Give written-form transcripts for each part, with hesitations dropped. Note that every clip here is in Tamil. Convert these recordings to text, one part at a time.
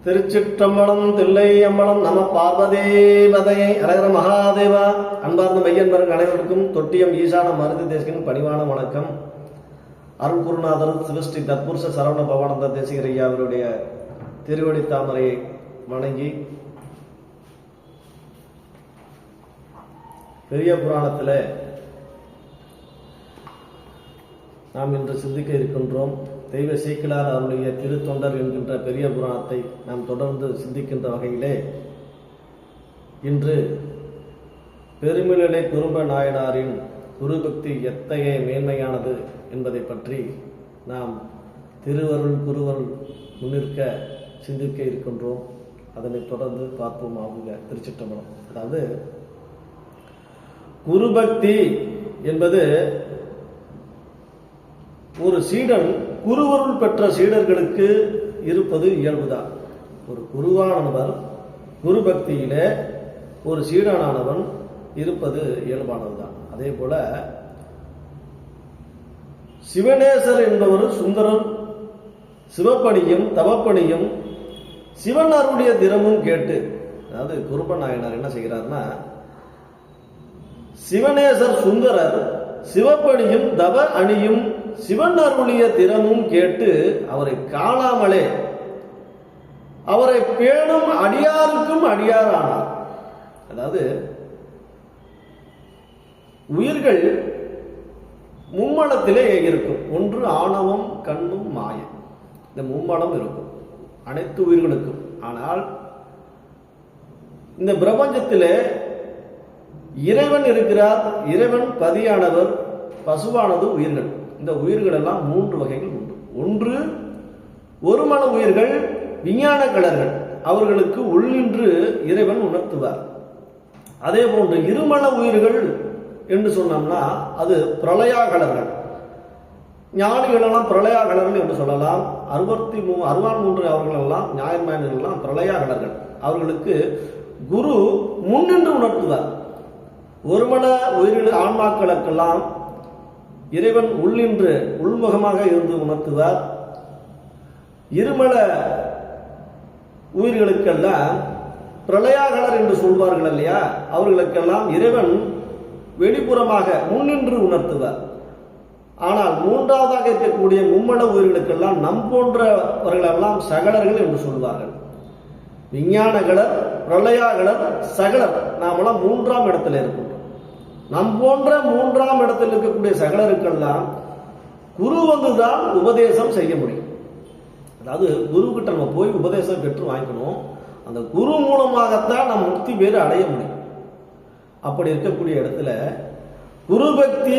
திருச்சிற்றம்பலம் தில்லை அம்பலம் நம பார்வதேபதையை அரகர மகாதேவா. அன்பார்ந்த மையன்பர்கள் அனைவருக்கும் தொட்டியம் ஈசான மருதி தேசிகன் பணிவான வணக்கம். அருள் குருநாதர் சிவஸ்ரீ தத்புருஷ சரவண பவானந்த தேசிகர் ஐயா அவருடைய திருவடி தாமரையை வணங்கி பெரிய புராணத்தில் நாம் இன்று சிந்திக்க இருக்கின்றோம். தெய்வ சீக்கிலார் அவருடைய திருத்தொண்டர் என்கின்ற பெரிய புராணத்தை நாம் தொடர்ந்து சிந்திக்கின்ற வகையிலே இன்று பெருமிழலை குறும்ப நாயனாரின் குருபக்தி எத்தகைய மேன்மையானது என்பதை பற்றி நாம் திருவருள் குருவருள் முன்னிற்க சிந்திக்க இருக்கின்றோம். அதனை தொடர்ந்து பார்ப்போம். அவங்க திருச்சிற்றம்பலம். அதாவது குருபக்தி என்பது ஒரு சீடன் குருவருள் பெற்ற சீடர்களுக்கு இருப்பது இயல்புதான். ஒரு குருவானவர் குரு பக்தியில ஒரு சீடனானவன் இருப்பது இயல்பானதுதான். அதே போல சிவனேசர் என்பவர் சுந்தரர் சிவப்பணியும் தவப்பணியும் சிவன் அருடைய தினமும் கேட்டு, அதாவது குருப நாயனார் என்ன செய்கிறார்னா, சிவனேசர் சுந்தரர் சிவப்பணியும் தவ அணியும் சிவன் அருளிய திறமும் கேட்டு அவரை காணாமலே அவரை பேணும் அடியாருக்கும் அடியார் ஆனார். அதாவது உயிர்கள் மும்மலத்திலே இருக்கும். ஒன்று ஆணவம், கண்ணும், மாயம். இந்த மும்மலம் இருக்கும் அனைத்து உயிர்களுக்கும். ஆனால் இந்த பிரபஞ்சத்திலே இறைவன் இருக்கிறார். இறைவன் பதியானவர், பசுவானது உயிர்கள். இந்த உயிர்கள் எல்லாம் மூன்று வகைகள் உண்டு. ஒன்று ஒருமன உயிர்கள், விஞ்ஞான கலர்கள். அவர்களுக்கு உள்ளின்று இறைவன் உணர்த்துவார். அதே போன்று இருமன உயிர்கள் என்று சொன்னோம்னா அது பிரளயாகலர்கள். ஞானிகள் எல்லாம் பிரளயாகலர்கள் என்று சொல்லலாம். 63 அவர்கள் எல்லாம் நியாயமானவர்கள் எல்லாம் பிரளயாகலர்கள். அவர்களுக்கு குரு முன்னின்று உணர்த்துவார். ஒருமன உயிர்கள் ஆன்மாக்களுக்கெல்லாம் இறைவன் உள்ளின்று உள்முகமாக இருந்து உணர்த்துவார். இருமல உயிர்களுக்கெல்லாம் பிரளயாகலர் என்று சொல்வார்கள் இல்லையா, அவர்களுக்கெல்லாம் இறைவன் வெளிப்புறமாக முன்னின்று உணர்த்துவார். ஆனால் மூன்றாவதாக இருக்கக்கூடிய மும்மல உயிர்களுக்கெல்லாம் நம் போன்றவர்களெல்லாம் சகலர்கள் என்று சொல்வார்கள். விஞ்ஞானகலர், பிரளயாகலர், சகலர். நாமெல்லாம் மூன்றாம் இடத்துல இருக்கின்றோம். நம் போன்ற மூன்றாம் இடத்தில் இருக்கக்கூடிய சகலருக்கெல்லாம் குரு வந்துதான் உபதேசம் செய்ய முடியும். அதாவது குரு கிட்ட நம்ம போய் உபதேசம் பெற்று வாங்கிக்கணும். அந்த குரு மூலமாகத்தான் நம் முக்தி பேறு அடைய முடியும். அப்படி இருக்கக்கூடிய இடத்துல குரு பக்தி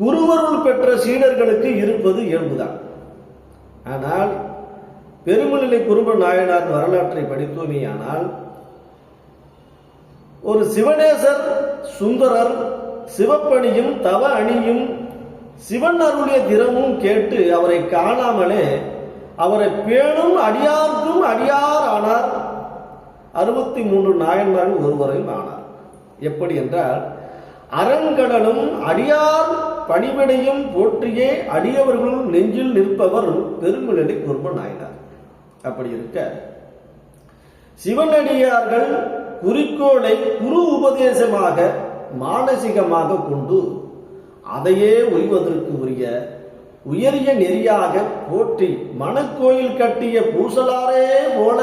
குருவருள் பெற்ற சீடர்களுக்கு இருப்பது இயல்புதான். ஆனால் பெருமநிலை குருப நாயனார் வரலாற்றை படித்தோமேயானால், ஒரு சிவனேசர் சுந்தரர் சிவப்பணியும் தவ அணியும் சிவன் அருளிய தினமும் கேட்டு அவரை காணாமலே அவரை பேணும் அடியார்க்கும் அடியார் ஆனார். 63 நாயன்மார்கள் ஒருவரையும் ஆனார். எப்படி என்றால், அரண்கடலும் அடியார் பணிவிடையும் போற்றியே அடியவர்களும் நெஞ்சில் நிற்பவர் பெருமிழலை குருப நாயனார். அப்படி இருக்க சிவனடியார்கள் குறிக்கோளை குரு உபதேசமாக மானசீகமாக கொண்டு அதையே உய்வதற்கு உரிய உயரிய நெறியாக போற்றி மனக்கோயில் கட்டிய பூசலாரே போல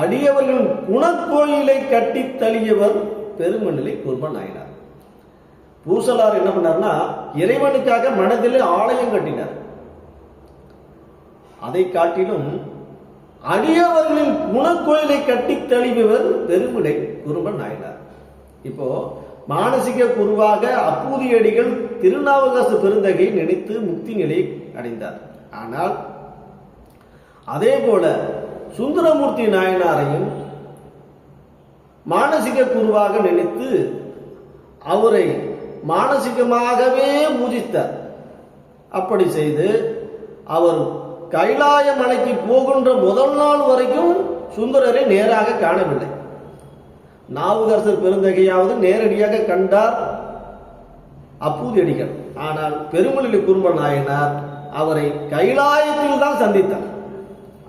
அடியவர்கள் குணக்கோயிலை கட்டி தள்ளியவர் பெருமநிலை குருப நாயனார். பூசலார் என்ன பண்ணார்னா, இறைவனுக்காக மனதிலே ஆலயம் கட்டினார். அதை காட்டிலும் அடியவர்களின் குணக்கோயிலை கட்டி தழுவியவர் பெருமிழை குருப நாயனார். இப்போ மானசிக குருவாக அப்பூதியடிகள் திருநாவுக்கரசு பெருந்தகை நினைத்து முக்தி நிலை அடைந்தார். ஆனால் அதே போல சுந்தரமூர்த்தி நாயனாரையும் மானசிக குருவாக நினைத்து அவரை மானசிகமாகவே பூஜித்தார். அப்படி செய்து அவர் கைலாய மலைக்கு போகின்ற முதல் நாள் வரைக்கும் சுந்தரரை நேராக காணவில்லை. நாவுக்கரசர் பெருந்தகையாவது நேரடியாக கண்டார் அப்பூதியடிகள். ஆனால் பெருமநிலை குருப நாயனார் அவரை கைலாயத்தில் தான் சந்தித்தார்.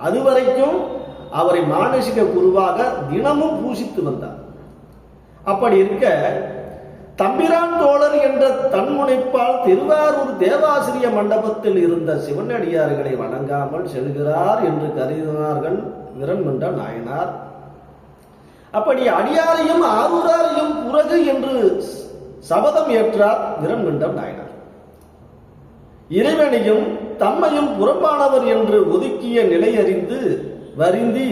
அதுவரைக்கும் அவரை மானசிக குருவாக தினமும் பூசித்து வந்தார். அப்படி இருக்க தம்பிரான் தோழர் என்ற தன்முனைப்பால் திருவாரூர் தேவாசிரிய மண்டபத்தில் இருந்த சிவனடியார்களை வணங்காமல் செல்கிறார் என்று கருதினார்கள் விரண்மிண்ட நாயனார். அப்படி அடியாரையும் ஆரூராரையும் புறகு என்று சபதம் ஏற்றார் விரண்மிண்ட நாயனார். இறைவனையும் தம்மையும் புறம்பானவர் என்று ஒதுக்கிய நிலையறிந்து வருந்தி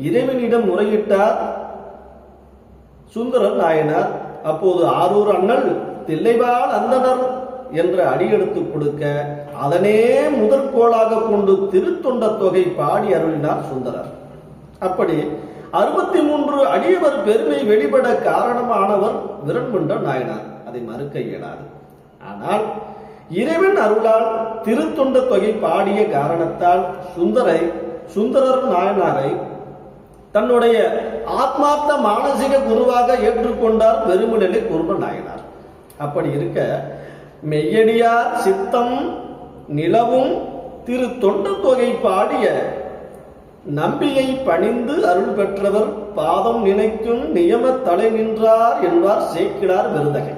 இறைவனிடம் முறையிட்டார் சுந்தரர் நாயனார். அப்போது ஆரூர் அண்ணல் தில்லைவாழ் அந்தனர் என்ற அடியெடுத்து கொடுக்க அதனே முதற்கோளாக கொண்டு திருத்தொண்ட தொகை பாடி அருளினார் சுந்தரர். அப்படி 63 அடியவர் பெருமை வெளிப்பட காரணமானவர் விரண்மிண்ட நாயனார். அதை மறுக்க இயலாது. ஆனால் இறைவன் அருளால் திருத்தொண்ட தொகை பாடிய காரணத்தால் சுந்தரர் நாயனாரை தன்னுடைய ஆத்மார்த்த மானசிக குருவாக ஏற்றுக்கொண்டார் பெருமிழலை குருப நாயனார். அப்படி இருக்க மெய்யடியார் சித்தம் நிலவும் திரு தொண்ட தொகை பாடிய நம்பியை பணிந்து அருள் பெற்றவர் பாதம் நினைக்கும் நியம தலை நின்றார் என்பார் சேக்கிழார் விருதகை.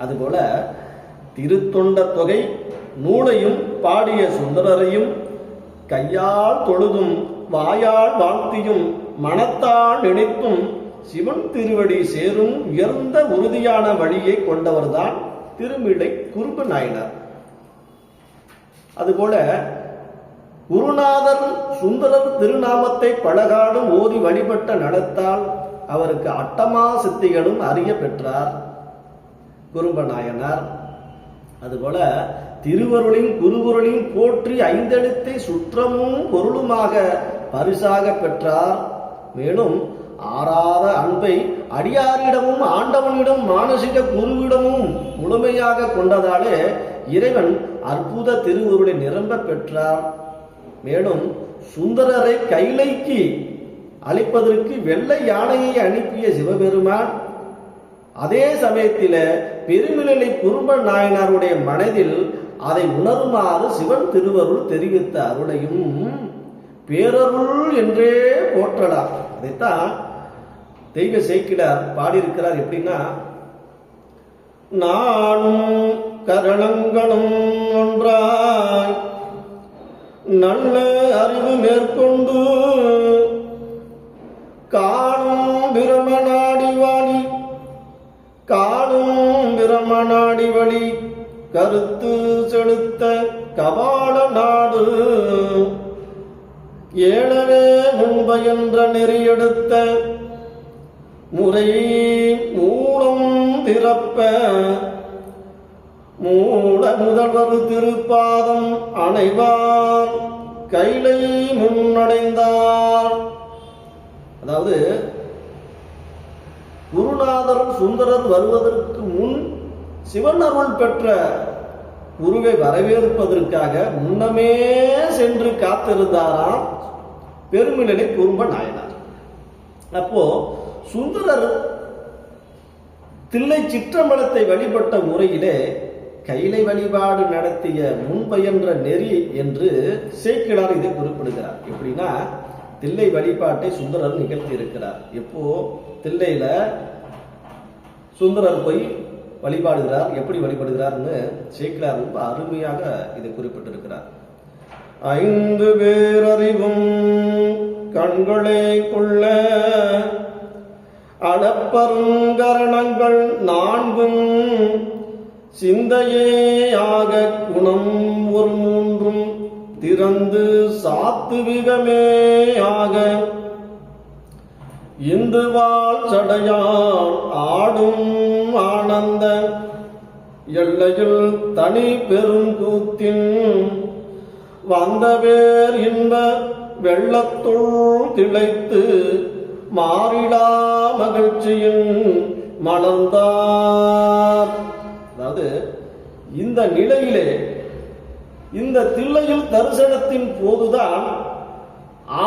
அதுபோல திருத்தொண்ட தொகை நூலையும் பாடிய சுந்தரரையும் கையால் தொழுதும் வாயால் வாழ்த்தியும் மனத்தால் நினைத்தும் சிவன் திருவடி சேரும் உயர்ந்த உறுதியான வழியை கொண்டவர்தான் திருமிழை குருப நாயனார். அதுபோல குருநாதர் சுந்தரர் திருநாமத்தை பலகாலம் ஓதி வழிபட்ட நடத்தால் அவருக்கு அட்டமா சித்திகளும் அறிய பெற்றார் குருப நாயனார். அதுபோல திருவருளின் குருவருளின் போற்றி ஐந்தெழுத்தை சுற்றமும் பொருளுமாக பரிசாக பெற்றார். மேலும் ஆறாத அன்பை அடியாரிடமும் ஆண்டவனிடம் மானசிக குருவிடமும் முழுமையாக கொண்டதாலே இறைவன் அற்புத திருவுருளை நிரம்ப பெற்றார். மேலும் சுந்தரரை கைலைக்கு அளிப்பதற்கு வெள்ளை யானையை அனுப்பிய சிவபெருமான் அதே சமயத்தில பெருமிழலை குருப நாயனாருடைய மனதில் அதை உணருமாறு சிவன் திருவருள் தெரிவித்த அருளையும் பேரருள் என்றே போற்றலாம். அதைத்தான் தெய்வ சேக்கிழார் பாடியிருக்கிறார். எப்படின்னா, நானும் கரணங்களும் ஒன்றாய் நல்ல அறிவு மேற்கொண்டு காணும் பிரமநாடி வாணி காணும் பிரமநாடி வழி கருத்து செலுத்த கபால நாடு ஏழவே முன்பயன்ற நெறியெடுத்த முறை மூலம் திறப்ப மூல முதல்வர் திருப்பாதம் அணைவார் கைலை முன்னடைந்தார். அதாவது குருநாதர் சுந்தரர் வருவதற்கு முன் சிவன் அருள் பெற்ற குருவை வரவேற்பதற்காக முன்னமே சென்று காத்திருந்தாராம் பெருமிழலை குருப நாயனார். அப்போ சுந்தரர் தில்லை சிற்றம்பலத்தை வழிபட்ட முறையிலே கைலை வழிபாடு நடத்திய முன்பயன்ற நெறி என்று சேக்கிழார் இதை குறிப்பிடுகிறார். எப்படின்னா, தில்லை வழிபாட்டை சுந்தரர் நிகழ்த்தி இருக்கிறார். எப்போ தில்லையில சுந்தரர் போய் வழிபாடுகிறார், எப்படி வழிபடுகிறார்னு சேக்கிழார் ரொம்ப அருமையாக இதை குறிப்பிட்டிருக்கிறார். 5 பேரறிவும் கண்களை கொள்ள அளப்பருங்கரணங்கள் 4 சிந்தையேயாக குணம் ஒரு 3 திறந்து சாத்துவிகமேயாக இந்து வாழ் சடையால் ஆடும் ஆனந்த எல்லையில் தனி பெரும் கூத்தின் வந்தவேர் இன்ப வெள்ளத்துள் திளைத்து மாறிடா மகிழ்ச்சியின் மலர்ந்தார். அதாவது இந்த நிலையிலே இந்த தில்லையில் தரிசனத்தின் போதுதான்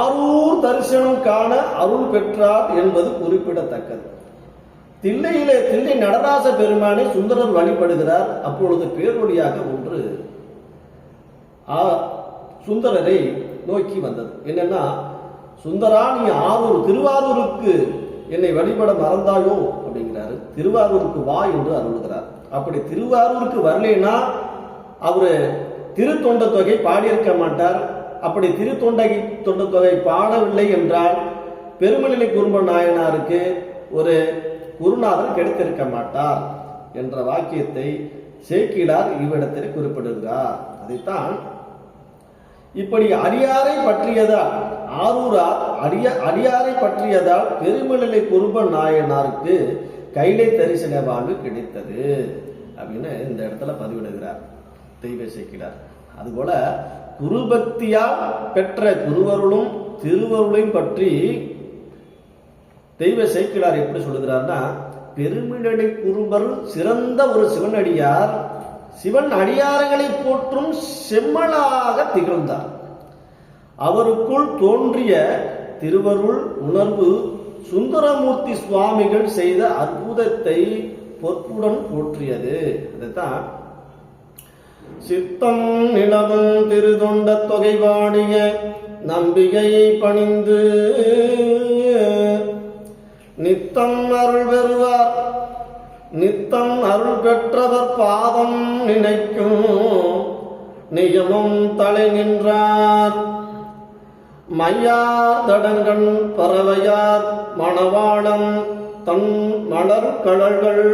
ஆரூர் தரிசனம் காண அருள் பெற்றார் என்பது குறிப்பிடத்தக்கது. தில்லையிலே தில்லை நடராச பெருமானை சுந்தரர் வழிபடுகிறார். அப்பொழுது பேரொழியாக ஒன்று சுந்தரரை நோக்கி வந்தது. என்னன்னா, சுந்தரா, நீ திருவாரூருக்கு என்னை வழிபட மறந்தாயோ அப்படிங்கிறாரு. திருவாரூருக்கு வா என்று அருள்கிறார். அப்படி திருவாரூருக்கு வரலைன்னா அவரு திருத்தொண்ட தொகை பாடியிருக்க மாட்டார். அப்படி தொண்ட தொகை பாடவில்லை என்றால் பெருமநிலை குறும்ப நாயனாருக்கு ஒரு குருநாதர் கிடைத்திருக்க மாட்டார் என்ற வாக்கியத்தை சேக்கிழார் இவ்விடத்தில் குறிப்பிடுகிறார். அதைத்தான் இப்படி அடியாரை பற்றியதால் ஆரூரார் அடியாரை பற்றியதால் பெருமநிலை குறும்ப நாயனாருக்கு கைலை தரிசன வாழ்வு கிடைத்தது அப்படின்னு இந்த இடத்துல பதிவிடுகிறார் தெய்வ சேக்கிழார். அதுபோல குருபக்தியால் பெற்ற குருவருளும் திருவருளையும் பற்றி தெய்வ சேக்கிழார் எப்படி சொல்லுகிறார்னா, பெருமிழலை குறும்பர் சிறந்த ஒரு சிவனடியார், சிவன் அடியார்களை போற்றும் செம்மலாக திகழ்ந்தார். அவருக்குள் தோன்றிய திருவருள் உணர்வு சுந்தரமூர்த்தி சுவாமிகள் செய்த அற்புதத்தை பொற்புடன் போற்றியது. அதைத்தான் சித்தம் நிலவும் திருதொண்ட தொகை வாடிய நம்பிகை பணிந்து நித்தம் அருள் பெறுவார், நித்தம் அருள் பெற்றவர் பாதம் நினைக்கும் நியமம் தலை நின்றார். மையார் தடங்கண் பறவையார் மணவாளம் தன் மலர் கழல்கள்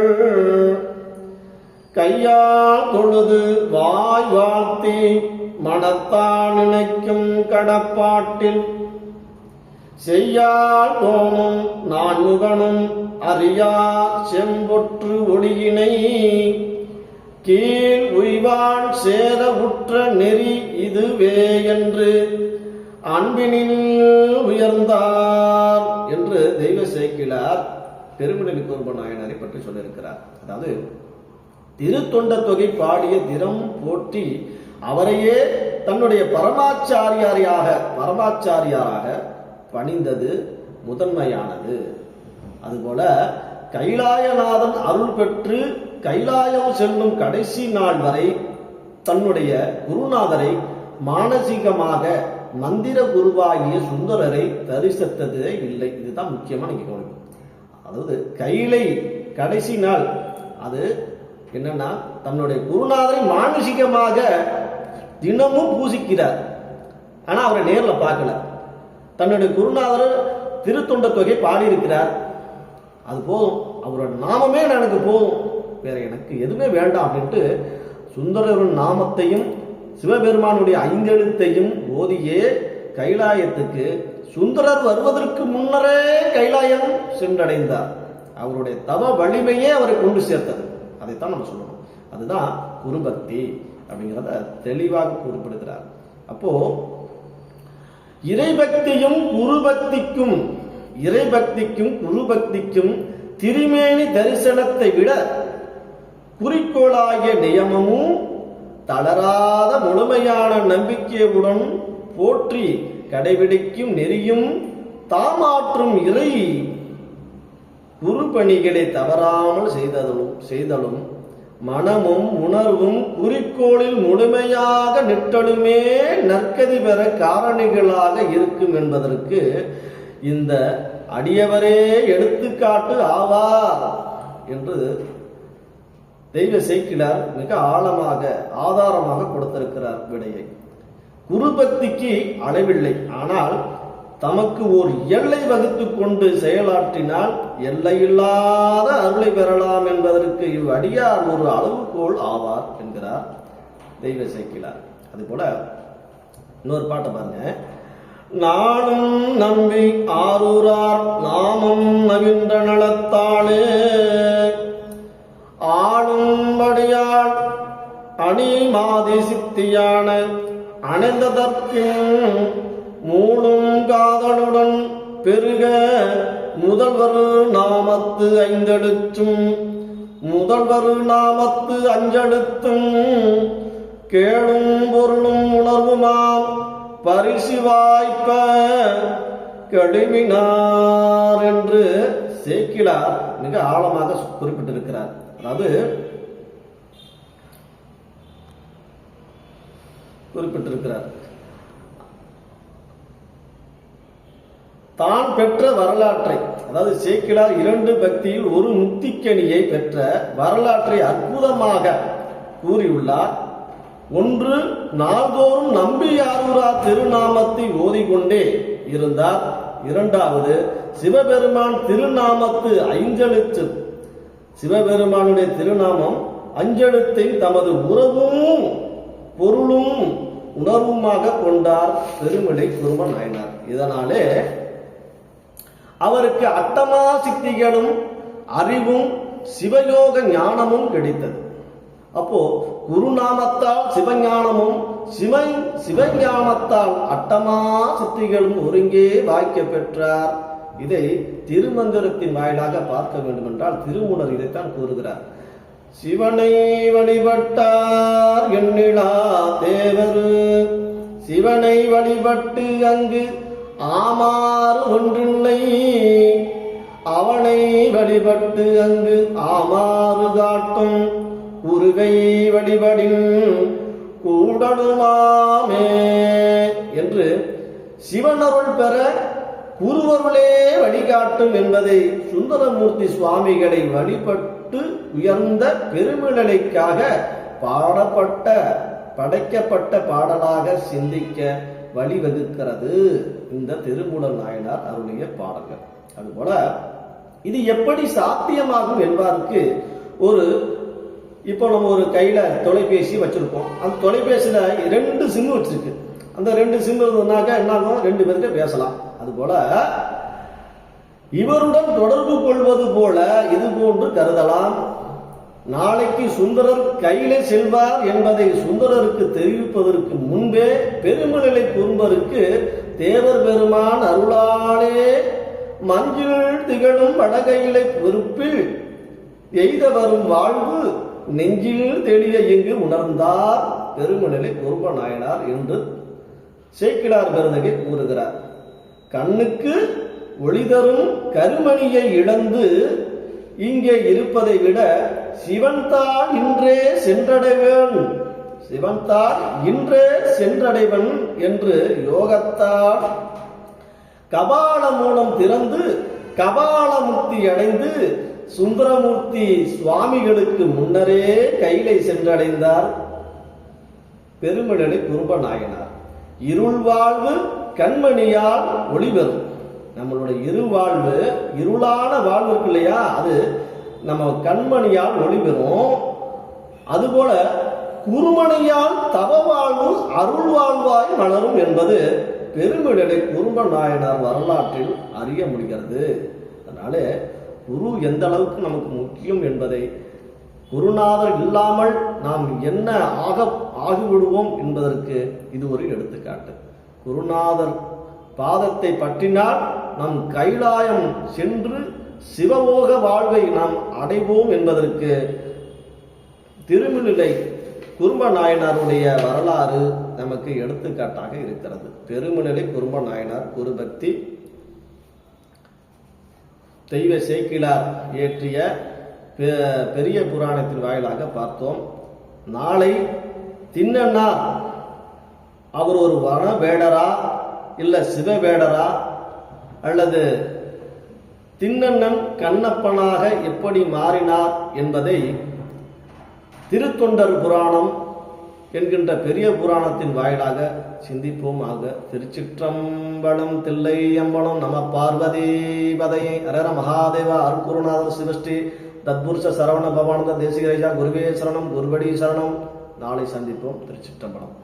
கையால் தொழுது வாய் வாழ்த்தி மனத்தான் நினைக்கும் கடப்பாட்டில் செய்யால் தோணும் நான்முகனும் அறியா செம்பொற்று ஒளியினை கீழ் உய்வான் சேர உற்ற நெறி இதுவே என்று அன்பினில் உயர்ந்தார் என்று தெய்வ சேக்கிழார் பெருமிழலை குறும்ப நாயனாரை பற்றி சொல்லியிருக்கிறார். அதாவது திருத்தொண்ட தொகை பாடிய திறம் போற்றி அவரையே தன்னுடைய பரமாச்சாரியாராக பணிந்தது முதன்மையானது. அதுபோல கைலாயநாதன் அருள் பெற்று கைலாயம் செல்லும் கடைசி நாள் வரை தன்னுடைய குருநாதரை மானசீகமாக மந்திர குருவாகிய சுந்தரரை தரிசித்ததே இல்லை. இதுதான் முக்கியமா நீங்க கவனிக்கணும். அதாவது கைலை கடைசி நாள் அது என்னன்னா, தன்னுடைய குருநாதரை மானசீகமாக தினமும் பூசிக்கிறார். ஆனா அவரை நேரில் பார்க்கல. தன்னுடைய குருநாதர் திருத்தொண்ட தொகை பாடியிருக்கிறார். அது போதும், அவரோட நாமமே எனக்கு போதும், வேற எனக்கு எதுவுமே வேண்டாம் அப்படின்ட்டு சுந்தரரின் நாமத்தையும் சிவபெருமானுடைய ஐந்தெழுத்தையும் ஓதியே கைலாயத்துக்கு சுந்தரர் வருவதற்கு முன்னரே கைலாயம் சென்றடைந்தார். அவருடைய தவ வலிமையே அவரை கொண்டு சேர்த்தது. அதைத்தான் நம்ம சொல்லணும். அதுதான் குருபக்தி அப்படிங்கிறத தெளிவாக குறிப்பிடுகிறார். அப்போ இறைபக்தியும் குருபக்திக்கும் திருமேனி தரிசனத்தை விட குறிக்கோளாகிய நியமமும் தளராத முழுமையான நம்பிக்கையுடன் போற்றி கடைபிடிக்கும் நெறியும் தாமாற்றும் இறை குரு பணிகளை தவறாமல் செய்தலும் மனமும் உணர்வும் குறிக்கோளில் முழுமையாக நிற்றலுமே நற்கதி பெற காரணிகளாக இருக்கும் என்பதற்கு இந்த அடியவரே எடுத்துக்காட்டு ஆவார் என்று தெய்வ சேக்கிழார் மிக ஆதாரமாக கொடுத்திருக்கிறார் விடையை. குருபக்திக்கு அளவில்லை, ஆனால் தமக்கு ஓர் எல்லை வகுத்து கொண்டு செயலாற்றினால் எல்லையில்லாத அருளை பெறலாம் என்பதற்கு இவ்வடியார் ஒரு அளவுகோல் ஆவார் என்கிறார் தெய்வ சேக்கிழார். அதுபோல இன்னொரு பாட்டை பாருங்க. நானும் நம்பி ஆரூரார் நாமம் நவின்ற நலத்தாளே ஆளும்படியால் அணி மாதி சித்தியான அணைந்ததற்கு மூளும் காதலுடன் பெருக முதல்வரு நாமத்து ஐந்தெழுத்தும் அஞ்செழுத்தும் கேளும் பொருளும் உணர்வுமாம் பரிசு வாய்ப்ப கெடுமினார் என்று சேக்கிழார் மிக ஆழமாக குறிப்பிட்டிருக்கிறார். அதாவது தான் பெற்ற வரலாற்றை, அதாவது சேக்கிழார் 2 பக்தியில் ஒரு முத்திக்கனியை பெற்ற வரலாற்றை அற்புதமாக கூறியுள்ளார். ஒன்று, நாள்தோறும் நம்பியாரூரா திருநாமத்தை ஓதிக்கொண்டே இருந்தார். இரண்டாவது, சிவபெருமான் திருநாமத்து 5 எழுத்து, சிவபெருமானுடைய திருநாமம் 5 எழுத்தை தமது உறவும் பொருளும் உணர்வுமாக கொண்டார் பெருமிழை குரும நாயனார். இதனாலே அவருக்கு அட்டமா சித்திகளும் அறிவும் சிவயோக ஞானமும் கிடைத்தது. அப்போ குருநாமத்தால் சிவஞானமும் சிவஞானத்தால் அட்டமா சித்திகளும் ஒருங்கே வாய்க்க பெற்றார். இதை திருமந்திரத்தின் வாயிலாக பார்க்க வேண்டும் என்றால் திருமூலர் இதைத்தான் கூறுகிறார். சிவனை வழிபட்டார் எண்ணிலா தேவர், சிவனை வழிபட்டு அங்கு ஆமாறு ஒன்றில்லை, அவனை வழிபட்டு அங்கு ஆமாறு காட்டும் குருகை வழிபடின் கூடலுமாமே என்று சிவனருள் பெற குருவருளே வழிகாட்டும் என்பதை சுந்தரமூர்த்தி சுவாமிகளை வழிபட்டு உயர்ந்த பெருமிழலைக்காக படைக்கப்பட்ட பாடலாக சிந்திக்க வழிவகுக்கிறது இந்த திருமூலர் நாயனார் அருளிய பாடல்கள். அதுபோல இது எப்படி சாத்தியமாகும் என்பதற்கு இப்போ நம்ம ஒரு கையில தொலைபேசி வச்சிருக்கோம். அந்த தொலைபேசியில 2 சிம் வச்சிருக்கு. அந்த 2 சிம் இருந்ததுனாக்க என்ன ஆகும், 2 பேர்கிட்ட பேசலாம். அதுபோல இவருடன் தொடர்பு கொள்வது போல இது போன்று கருதலாம். நாளைக்கு சுந்தரர் கையிலே செல்வார் என்பதை சுந்தரருக்கு தெரிவிப்பதற்கு முன்பே பெருமிழலை குறும்பருக்கு தேவர் பெருமான் அருளாலே மஞ்சில் திகழும் வடகையிலை பொறுப்பில் எய்த வரும் வாழ்வு நெஞ்சில் தெளிய இங்கு உணர்ந்தார் பெருமிழலை குறும்ப நாயனார் என்று சேக்கிழார் பெருந்தகை கூறுகிறார். கண்ணுக்கு ஒளிதரும் கருமணியை இழந்து இங்கே இருப்பதை விட சிவன்தாள் இன்றே சென்றடைவன், சிவன்தாள் இன்றே சென்றடைவன் என்று யோகத்தால் கபால மூலம் திறந்து கபால முக்தி அடைந்து சுந்தரமூர்த்தி சுவாமிகளுக்கு முன்னரே கையிலை சென்றடைந்தார் பெருமிழலை குறும்ப நாயனார். இருள் வாழ்வு கண்மணியால் ஒளிபெறும். நம்மளுடைய இருவாழ்வு, இருளான வாழ்வு இருக்கு இல்லையா, அது நம்ம கண்மணியால் ஒளிபெறும். அதுபோல குருமணியால் தவ வாழ்வு அருள் வாழ்வாய் மலரும் என்பது பெருமிழலை குறும்ப நாயனார் வரலாற்றில் அறிய முடிகிறது. அதனால குரு எந்த அளவுக்கு நமக்கு முக்கியம் என்பதை, குருநாதர் இல்லாமல் நாம் என்ன ஆகிவிடுவோம் என்பதற்கு இது ஒரு எடுத்துக்காட்டு. குருநாதர் பாதத்தை பற்றினால் நம் கைலாயம் சென்று சிவமோக வாழ்வை நாம் அடைவோம் என்பதற்கு திருமிழலை குறும்ப நாயனாருடைய வரலாறு நமக்கு எடுத்துக்காட்டாக இருக்கிறது. பெருமிழலை குறும்ப நாயனார் குருபக்தி தெய்வ சேக்கிழார் இயற்றிய பெரிய புராணத்தின் வாயிலாக பார்த்தோம். நாளை திண்ணனார் அவர் ஒரு வன வேடரா இல்ல சிவ வேடரா அல்லது திண்ணன் கண்ணப்பனாக எப்படி மாறினார் என்பதை திருத்தொண்டர் புராணம் என்கின்ற பெரிய புராணத்தின் வாயிலாக சிந்திப்போம். ஆக திருச்சிற்றம்பலம் தில்லை அம்பலம் நம பார்வதி பதையை அரர மகாதேவ அருக்குருநாதர் சிவஸ்ரீ தத்புருஷ சரவண பவானந்த தேசிகரையா குருவே சரணம் குருவடி சரணம். நாளை சந்திப்போம். திருச்சிற்றம்பலம்.